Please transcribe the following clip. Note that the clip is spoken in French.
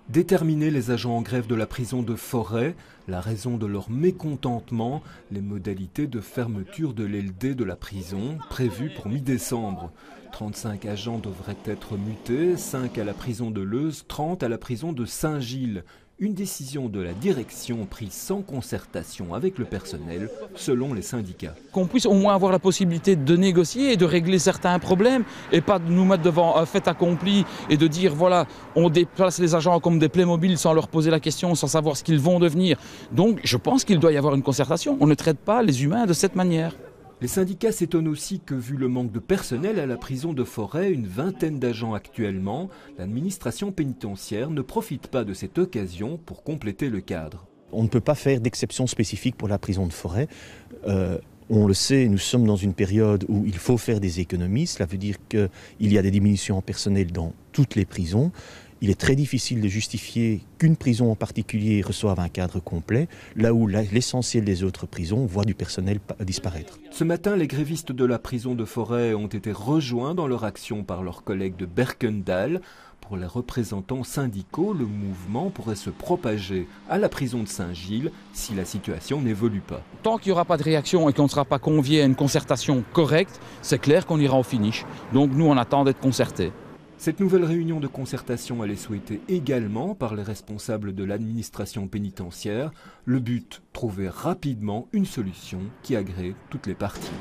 Déterminer les agents en grève de la prison de Forêt, la raison de leur mécontentement, les modalités de fermeture de l'LD de la prison, prévues pour mi-décembre. 35 agents devraient être mutés, 5 à la prison de Leuze, 30 à la prison de Saint-Gilles. Une décision de la direction prise sans concertation avec le personnel, selon les syndicats. Qu'on puisse au moins avoir la possibilité de négocier et de régler certains problèmes et pas de nous mettre devant un fait accompli et de dire voilà, on déplace les agents comme des Playmobil sans leur poser la question, sans savoir ce qu'ils vont devenir. Donc je pense qu'il doit y avoir une concertation. On ne traite pas les humains de cette manière. Les syndicats s'étonnent aussi que, vu le manque de personnel à la prison de Forêt, une vingtaine d'agents actuellement, l'administration pénitentiaire ne profite pas de cette occasion pour compléter le cadre. On ne peut pas faire d'exception spécifique pour la prison de Forêt. On le sait, nous sommes dans une période où il faut faire des économies. Cela veut dire qu'il y a des diminutions en personnel dans toutes les prisons. Il est très difficile de justifier qu'une prison en particulier reçoive un cadre complet, là où l'essentiel des autres prisons voit du personnel disparaître. Ce matin, les grévistes de la prison de Forêt ont été rejoints dans leur action par leurs collègues de Berkendal. Pour les représentants syndicaux, le mouvement pourrait se propager à la prison de Saint-Gilles si la situation n'évolue pas. Tant qu'il n'y aura pas de réaction et qu'on ne sera pas convié à une concertation correcte, c'est clair qu'on ira au finish. Donc nous, on attend d'être concertés. Cette nouvelle réunion de concertation, elle est souhaitée également par les responsables de l'administration pénitentiaire. Le but, trouver rapidement une solution qui agrée toutes les parties.